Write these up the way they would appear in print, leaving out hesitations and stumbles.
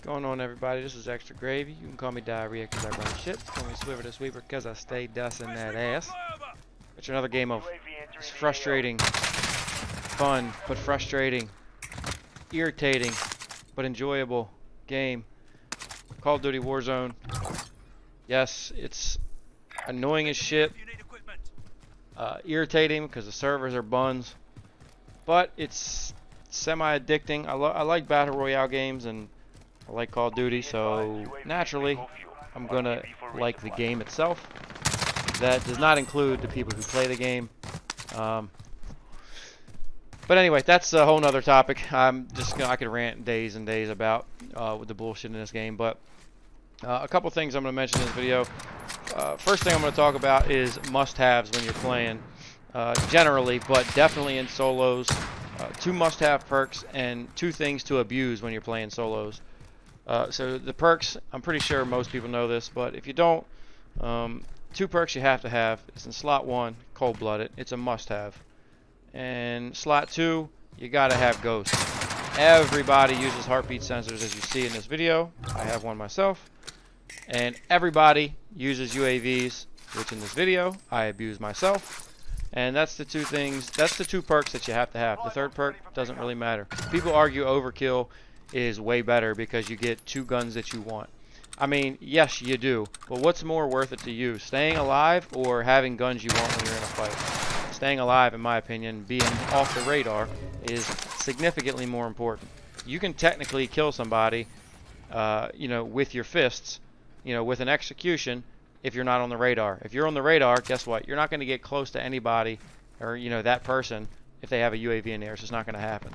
Going on, everybody? This is Extra Gravy. You can call me Diarrhea because I run shit. Call me Swiver the Sweeper because I stay dusting that ass. It's another game of frustrating, fun, but frustrating, irritating, but enjoyable game. Call of Duty Warzone. Yes, it's annoying as shit. Irritating because the servers are buns. But it's semi-addicting. I like Battle Royale games and I like Call of Duty, so naturally I'm gonna like the game itself. That does not include the people who play the game. But anyway, that's a whole nother topic. I could rant days and days about with the bullshit in this game. But a couple things I'm gonna mention in this video. First thing I'm gonna talk about is must-haves when you're playing, generally, but definitely in solos. Two must-have perks and two things to abuse when you're playing solos. So the perks, I'm pretty sure most people know this, but if you don't, two perks you have to have. It's in slot 1, cold-blooded. It's a must-have. And slot 2, you gotta have ghost. Everybody uses heartbeat sensors, as you see in this video. I have one myself. And everybody uses UAVs, which in this video I abuse myself. And that's the two things. That's the two perks that you have to have. The third perk doesn't really matter. People argue overkill is way better because you get two guns that you want. I mean, yes, you do. But what's more worth it to you? Staying alive or having guns you want when you're in a fight? Staying alive, in my opinion, being off the radar is significantly more important. You can technically kill somebody, with your fists, with an execution if you're not on the radar. If you're on the radar, guess what? You're not going to get close to anybody or, that person if they have a UAV in there. It's just not going to happen.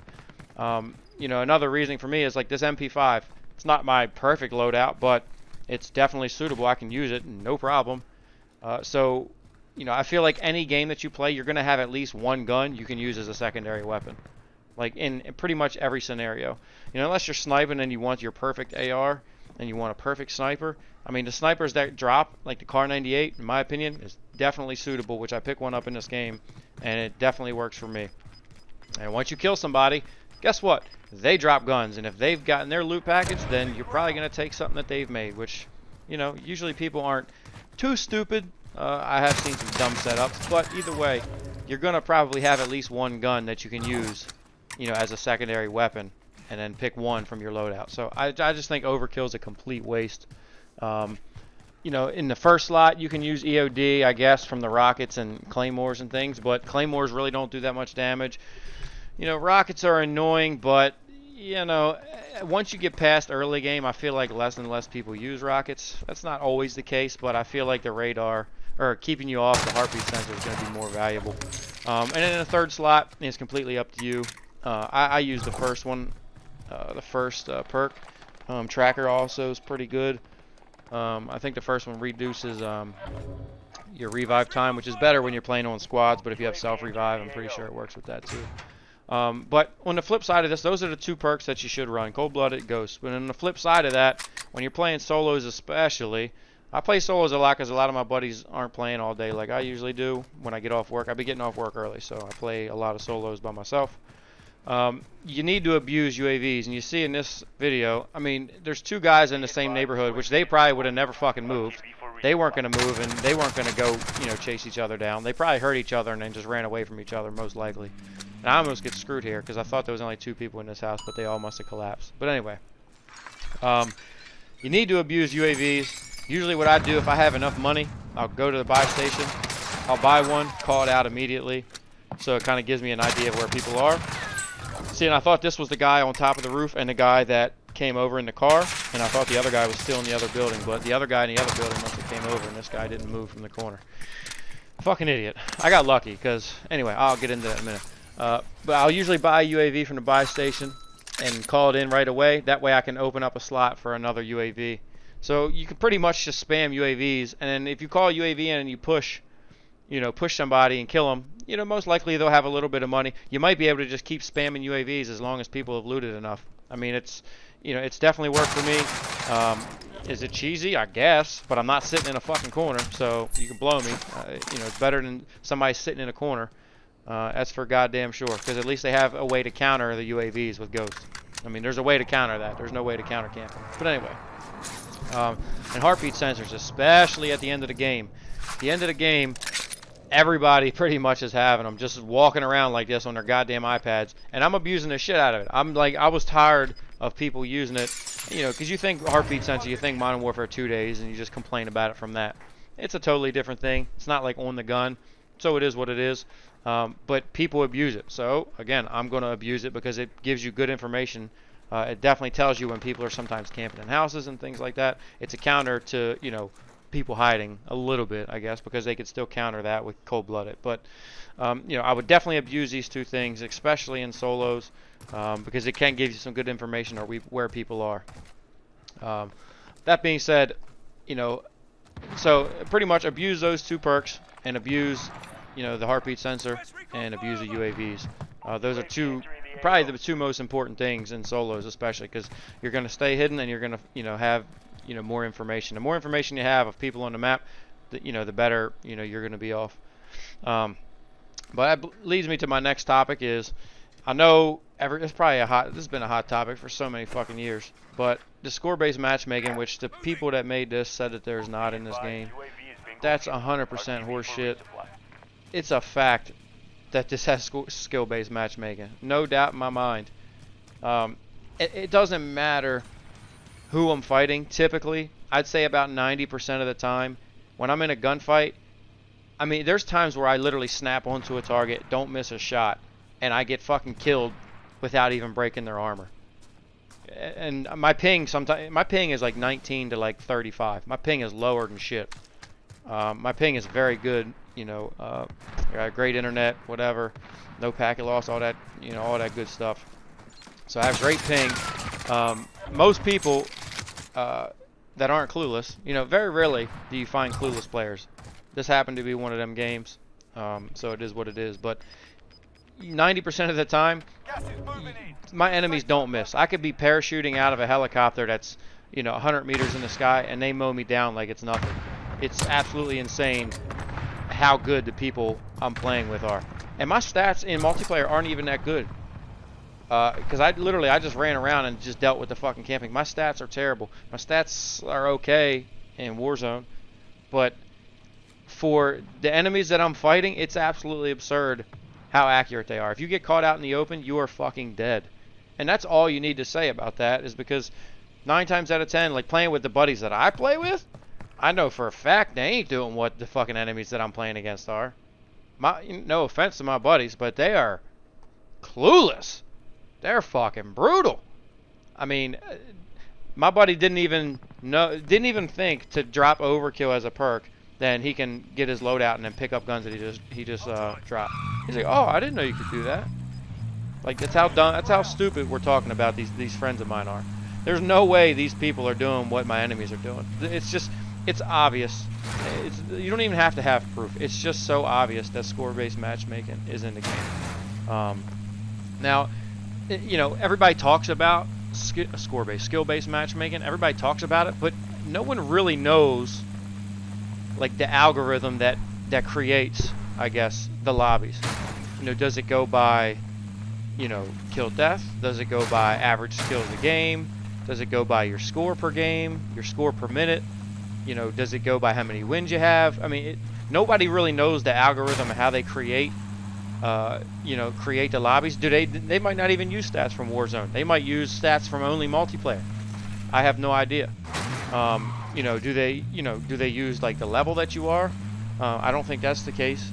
Another reasoning for me is like this MP5. It's not my perfect loadout, but it's definitely suitable. I can use it, no problem. I feel like any game that you play, you're going to have at least one gun you can use as a secondary weapon. Like in pretty much every scenario. Unless you're sniping and you want your perfect AR and you want a perfect sniper. I mean, the snipers that drop, like the Car 98, in my opinion, is definitely suitable, which I picked one up in this game, and it definitely works for me. And once you kill somebody, guess what? They drop guns, and if they've gotten their loot package, then you're probably going to take something that they've made, which, usually people aren't too stupid. I have seen some dumb setups, but either way, you're going to probably have at least one gun that you can use, as a secondary weapon, and then pick one from your loadout. So I just think overkill is a complete waste. In the first slot, you can use EOD, I guess, from the rockets and claymores and things, but claymores really don't do that much damage. Rockets are annoying, but, once you get past early game, I feel like less and less people use rockets. That's not always the case, but I feel like the radar, or keeping you off the heartbeat sensor, is going to be more valuable. And then the third slot is completely up to you. I use the first one, the first perk. Tracker also is pretty good. I think the first one reduces your revive time, which is better when you're playing on squads, but if you have self-revive, I'm pretty sure it works with that too. But on the flip side of this, those are the two perks that you should run, Cold-Blooded, Ghost. But on the flip side of that, when you're playing solos especially, I play solos a lot because a lot of my buddies aren't playing all day like I usually do when I get off work. I'll be getting off work early, so I play a lot of solos by myself. You need to abuse UAVs, and you see in this video, I mean, there's two guys in the same neighborhood, which they probably would have never fucking moved. They weren't going to move, and they weren't going to go, chase each other down. They probably hurt each other and then just ran away from each other, most likely. And I almost get screwed here, because I thought there was only two people in this house, but they all must have collapsed. But anyway, you need to abuse UAVs. Usually what I do, if I have enough money, I'll go to the buy station, I'll buy one, call it out immediately, so it kind of gives me an idea of where people are. See, and I thought this was the guy on top of the roof and the guy that came over in the car, and I thought the other guy was still in the other building, but the other guy in the other building must have came over, and this guy didn't move from the corner. Fucking idiot. I got lucky, because, anyway, I'll get into that in a minute. But I'll usually buy a UAV from the buy station and call it in right away. That way I can open up a slot for another UAV. So you can pretty much just spam UAVs, and then if you call UAV in and you push somebody and kill them, most likely they'll have a little bit of money. You might be able to just keep spamming UAVs as long as people have looted enough. I mean, it's definitely worked for me. Is it cheesy? I guess, but I'm not sitting in a fucking corner, so you can blow me. It's better than somebody sitting in a corner. That's for goddamn sure, because at least they have a way to counter the UAVs with Ghost. I mean, there's a way to counter that. There's no way to counter camping. But anyway, and heartbeat sensors, especially at the end of the game. The end of the game, everybody pretty much is having them, just walking around like this on their goddamn iPads, and I'm abusing the shit out of it. I'm like, I was tired of people using it, you know, because you think heartbeat sensor, you think Modern Warfare 2 days, and you just complain about it from that. It's a totally different thing. It's not like on the gun, so it is what it is. But people abuse it. So again, I'm going to abuse it because it gives you good information. It definitely tells you when people are sometimes camping in houses and things like that. It's a counter to, you know, people hiding a little bit, I guess, because they could still counter that with cold-blooded. But you know, I would definitely abuse these two things, especially in solos, because it can give you some good information or where people are. That being said, you know, so pretty much abuse those two perks and abuse, you know, the heartbeat sensor and abuse the UAVs. Those are probably the two most important things in solos, especially because you're going to stay hidden and you're going to, you know, have, you know, more information. The more information you have of people on the map, you know, the better, you know, you're going to be off. But that leads me to my next topic is, I know it's probably this has been a hot topic for so many fucking years, but the score-based matchmaking, which the people that made this said that there's not in this game, that's 100% horseshit. It's a fact that this has skill-based matchmaking. No doubt in my mind. It doesn't matter who I'm fighting. Typically, I'd say about 90% of the time, when I'm in a gunfight, I mean, there's times where I literally snap onto a target, don't miss a shot, and I get fucking killed without even breaking their armor. And my ping is like 19 to like 35. My ping is lower than shit. My ping is very good, you know, great internet, whatever, no packet loss, all that, you know, all that good stuff. So I have great ping. Most people that aren't clueless, you know, very rarely do you find clueless players. This happened to be one of them games, so it is what it is. But 90% of the time, my enemies don't miss. I could be parachuting out of a helicopter that's, you know, 100 meters in the sky, and they mow me down like it's nothing. It's absolutely insane how good the people I'm playing with are. And my stats in multiplayer aren't even that good. Because I just ran around and just dealt with the fucking camping. My stats are terrible. My stats are okay in Warzone, but for the enemies that I'm fighting, it's absolutely absurd how accurate they are. If you get caught out in the open, you are fucking dead. And that's all you need to say about that, is because 9 times out of 10, like playing with the buddies that I play with, I know for a fact they ain't doing what the fucking enemies that I'm playing against are. No offense to my buddies, but they are clueless. They're fucking brutal. I mean, my buddy didn't even think to drop overkill as a perk. Then he can get his loadout and then pick up guns that he just dropped. He's like, oh, I didn't know you could do that. Like, that's how dumb, that's how stupid we're talking about these friends of mine are. There's no way these people are doing what my enemies are doing. It's obvious. You don't even have to have proof. It's just so obvious that score-based matchmaking is in the game. Now, you know, everybody talks about skill-based matchmaking. Everybody talks about it, but no one really knows, like, the algorithm that creates, I guess, the lobbies. You know, does it go by, you know, kill death? Does it go by average skills a game? Does it go by your score per game, your score per minute? You know, does it go by how many wins you have? I mean, nobody really knows the algorithm and how they create, you know, create the lobbies. They might not even use stats from Warzone. They might use stats from only multiplayer. I have no idea. You know, do they use like the level that you are? I don't think that's the case,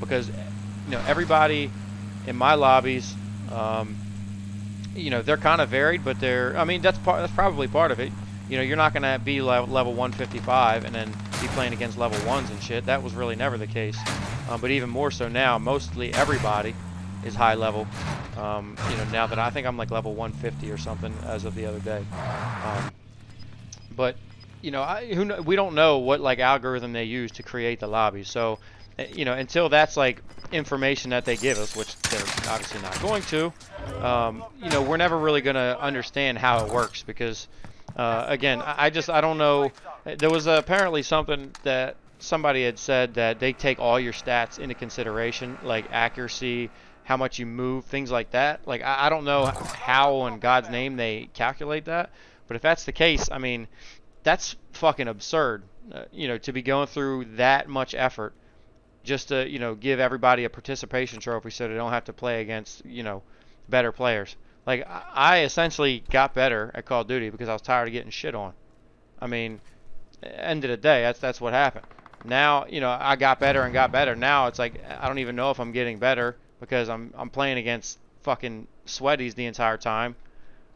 because, you know, everybody in my lobbies, you know, they're kind of varied, but I mean, that's probably part of it. You know, you're not going to be level 155 and then be playing against level 1s and shit. That was really never the case. But even more so now, mostly everybody is high level. You know, now that I think I'm like level 150 or something as of the other day. But, you know, we don't know what like algorithm they use to create the lobbies. So, you know, until that's like information that they give us, which they're obviously not going to, you know, we're never really going to understand how it works, because again, I don't know. There was apparently something that somebody had said that they take all your stats into consideration, like accuracy how much you move, things like that. Like I don't know how in God's name they calculate that, but if that's the case, I mean, that's fucking absurd. You know, to be going through that much effort just to, you know, give everybody a participation trophy so they don't have to play against, you know, better players. Like I essentially got better at Call of Duty because I was tired of getting shit on. I mean, end of the day, that's what happened. Now, you know, I got better and got better. Now it's like I don't even know if I'm getting better because I'm playing against fucking sweaties the entire time.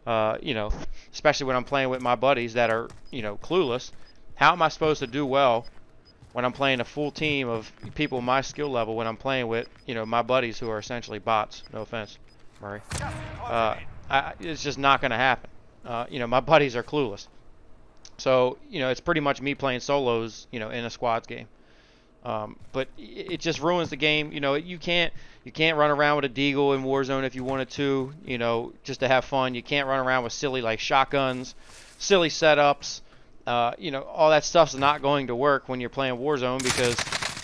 You know, especially when I'm playing with my buddies that are, you know, clueless. How am I supposed to do well when I'm playing a full team of people my skill level when I'm playing with, you know, my buddies who are essentially bots? No offense, Murray. It's just not going to happen. You know, my buddies are clueless. So, you know, it's pretty much me playing solos, you know, in a squads game. But it just ruins the game. You know, you can't run around with a deagle in Warzone if you wanted to, you know, just to have fun. You can't run around with silly like shotguns, silly setups. You know, all that stuff's not going to work when you're playing Warzone because,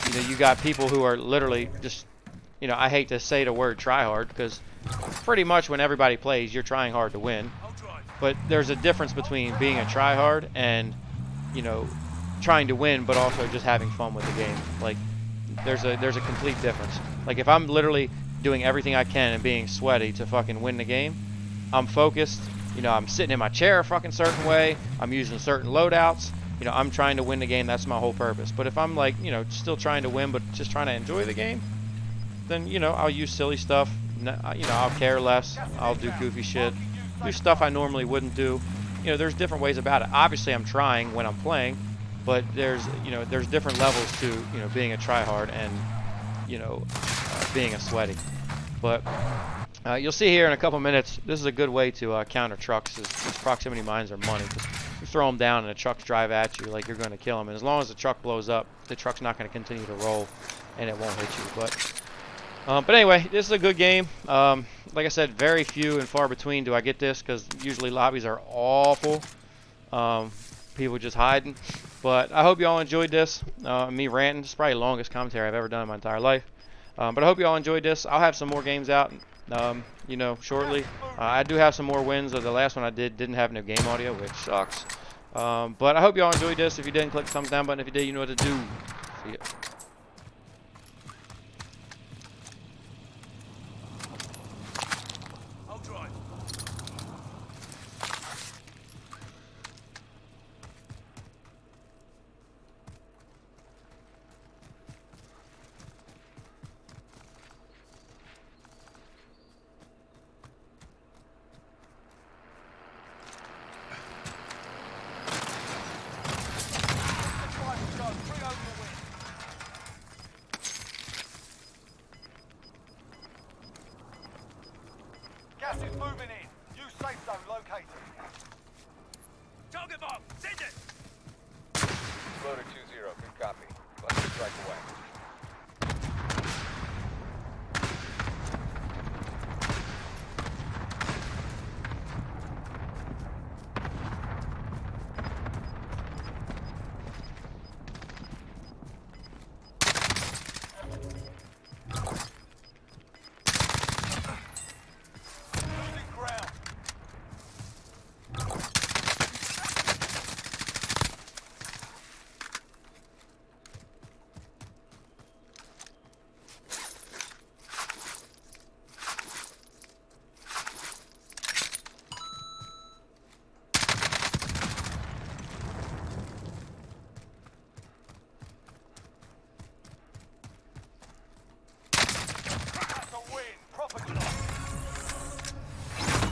you know, you got people who are literally just, you know, I hate to say the word try hard because pretty much when everybody plays, you're trying hard to win. But there's a difference between being a try hard and, you know, trying to win, but also just having fun with the game. Like, there's a complete difference. Like, if I'm literally doing everything I can and being sweaty to fucking win the game, I'm focused. You know, I'm sitting in my chair a fucking certain way. I'm using certain loadouts. You know, I'm trying to win the game. That's my whole purpose. But if I'm like, you know, still trying to win, but just trying to enjoy the game, then, you know, I'll use silly stuff. You know, I'll care less. I'll do goofy shit. Do stuff I normally wouldn't do. You know, there's different ways about it. Obviously, I'm trying when I'm playing, but there's, you know, there's different levels to, you know, being a tryhard and, you know, being a sweaty. But you'll see here in a couple minutes, this is a good way to counter trucks. These proximity mines are money. You throw them down and the trucks drive at you like you're going to kill them. And as long as the truck blows up, the truck's not going to continue to roll and it won't hit you. But anyway, this is a good game. Like I said, very few and far between do I get this because usually lobbies are awful. People just hiding. But I hope you all enjoyed this. Me ranting. It's probably the longest commentary I've ever done in my entire life. But I hope you all enjoyed this. I'll have some more games out, you know, shortly. I do have some more wins. The last one I didn't have no game audio, which sucks. But I hope you all enjoyed this. If you didn't, click the thumbs down button. If you did, you know what to do. See ya. Gas is moving in. New safe zone located. Target bomb! Send it! Loader 2-0, good copy. Let's strike away.